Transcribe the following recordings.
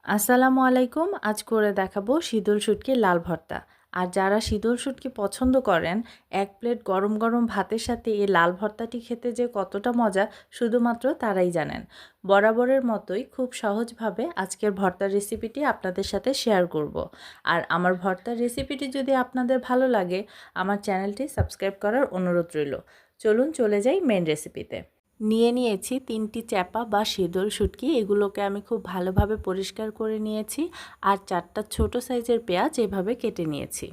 আসসালামু আলাইকুম। আজ করে দেখাবো শীতল শুটকির লাল ভর্তা। আর যারা শীতল শুটকি পছন্দ করেন, এক প্লেট গরম গরম ভাতের সাথে এই লাল ভর্তাটি খেতে যে কতটা মজা শুধুমাত্র তারাই জানেন। বরাবরের মতোই খুব সহজভাবে আজকের ভর্তার রেসিপিটি আপনাদের সাথে শেয়ার করব। আর আমার ভর্তার রেসিপিটি যদি আপনাদের ভালো লাগে, আমার চ্যানেলটি সাবস্ক্রাইব করার অনুরোধ রইল। চলুন চলে যাই মেন রেসিপিতে। নিয়ে নিয়েছি 3টি চ্যাপা বা শীতল শুটকি। এগুলোকে আমি খুব ভালোভাবে পরিষ্কার করে নিয়েছি। আর 4টা ছোট সাইজের পেঁয়াজ এভাবে কেটে নিয়েছি।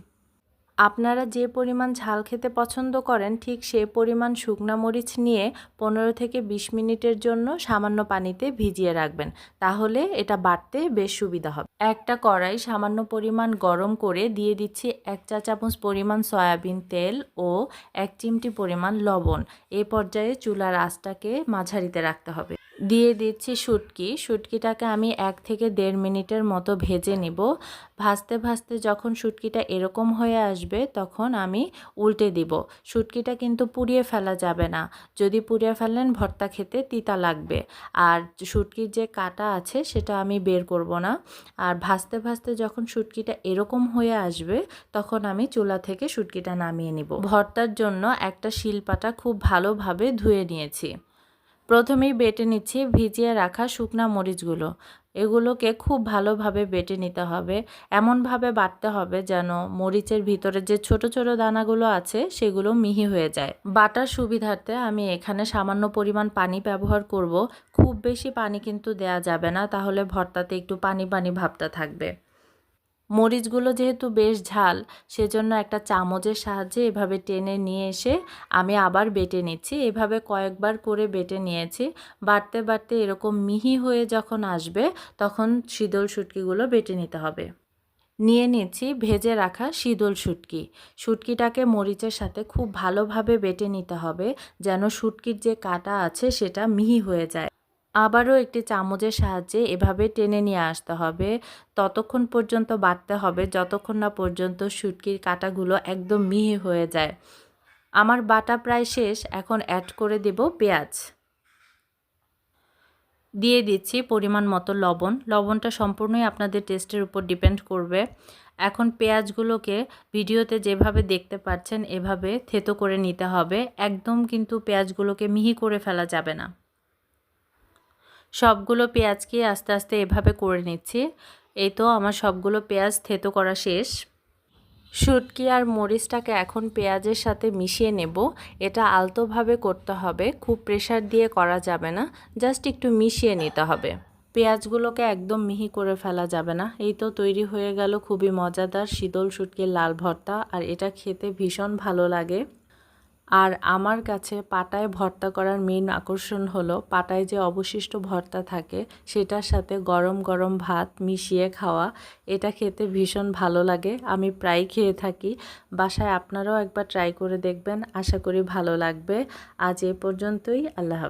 আপনারা যে পরিমাণ ঝাল খেতে পছন্দ করেন ঠিক সেই পরিমাণ শুকনা মরিচ নিয়ে 15 থেকে 20 মিনিটের জন্য সামান্য পানিতে ভিজিয়ে রাখবেন। তাহলে এটা বাটতে বেশ সুবিধা হবে। একটা কড়াই সামান্য পরিমাণ গরম করে দিয়ে দিচ্ছি 1 চা চামচ পরিমাণ সয়াবিন তেল ও 1 চিমটি পরিমাণ লবণ। এই পর্যায়ে চুলার আঁচটাকে মাঝারিতে রাখতে হবে। দিয়ে দিচ্ছি শুটকিটাকে আমি 1 থেকে 1.5 মিনিটের মতো ভেজে নিব। ভাজতে ভাজতে যখন শুটকিটা এরকম হয়ে আসবে তখন আমি উল্টে দিব। শুটকিটা কিন্তু পুড়িয়ে ফেলা যাবে না। যদি পুড়িয়ে ফেলেন ভর্তা খেতে তিতা লাগবে। আর শুটকির যে কাঁটা আছে সেটা আমি বের করব না। আর ভাজতে ভাজতে যখন শুটকিটা এরকম হয়ে আসবে তখন আমি চুলা থেকে শুটকিটা নামিয়ে নিব। ভর্তার জন্য একটা শিলপাটা খুব ভালোভাবে ধুয়ে নিয়েছি। প্রথমেই বেটে নিচ্ছি ভিজিয়ে রাখা শুকনা মরিচগুলো। এগুলোকে খুব ভালোভাবে বেটে নিতে হবে। এমনভাবে বাটতে হবে যেন মরিচের ভিতরে যে ছোট ছোট দানাগুলো আছে সেগুলো মিহি হয়ে যায়। বাটার সুবিধার্থে আমি এখানে সামান্য পরিমাণ পানি ব্যবহার করব। খুব বেশি পানি কিন্তু দেয়া যাবে না, তাহলে ভর্তাতে একটু পানি পানি ভাবটা থাকবে। মরিচগুলো যেহেতু বেশ ঝাল, সেজন্য একটা চামচের সাহায্যে এভাবে টেনে নিয়ে এসে আমি আবার বেটে নিচ্ছি। এভাবে কয়েকবার করে বেটে নিয়েছি। বাটতে বাটতে এরকম মিহি হয়ে যখন আসবে তখন শীতল শুটকিগুলো বেটে নিতে হবে। নিয়ে নিচ্ছি ভেজে রাখা শীতল শুটকি। শুটকিটাকে মরিচের সাথে খুব ভালোভাবে বেটে নিতে হবে যেন শুটকির যে কাঁটা আছে সেটা মিহি হয়ে যায়। আবারও একটি চামচের সাহায্যে এভাবে টেনে নিয়ে আসতে হবে। ততক্ষণ পর্যন্ত বাটতে হবে যতক্ষণ না পর্যন্ত শুটকির কাঁটাগুলো একদম মিহি হয়ে যায়। আমার বাটা প্রায় শেষ। এখন অ্যাড করে দেব পেঁয়াজ। দিয়ে দিচ্ছি পরিমাণ মতো লবণ। লবণটা সম্পূর্ণই আপনাদের টেস্টের উপর ডিপেন্ড করবে। এখন পেঁয়াজগুলোকে ভিডিওতে যেভাবে দেখতে পাচ্ছেন এভাবে থেতো করে নিতে হবে। একদম কিন্তু পেঁয়াজগুলোকে মিহি করে ফেলা যাবে না। সবগুলো পেঁয়াজকে আস্তে আস্তে এভাবে করে নিচ্ছি। এই তো আমার সবগুলো পেঁয়াজ থেতো করা শেষ। শুটকি আর মরিচটাকে এখন পেঁয়াজের সাথে মিশিয়ে নেব। এটা আলতোভাবে করতে হবে, খুব প্রেসার দিয়ে করা যাবে না, জাস্ট একটু মিশিয়ে নিতে হবে। পেঁয়াজগুলোকে একদম মিহি করে ফেলা যাবে না। এই তো তৈরি হয়ে গেল খুবই মজাদার শীতল শুটকির লাল ভর্তা। আর এটা খেতে ভীষণ ভালো লাগে। আর আমার কাছে পাটায় ভর্তা করার মেইন আকর্ষণ হলো পাটায় যে অবশিষ্ট ভর্তা থাকে সেটার সাথে গরম গরম ভাত মিশিয়ে খাওয়া। এটা খেতে ভীষণ ভালো লাগে। আমি প্রায় খেয়ে থাকি। বাসায় আপনারাও একবার ট্রাই করে দেখবেন, আশা করি ভালো লাগবে। আজ এ পর্যন্তই। আল্লাহ হাফেজ।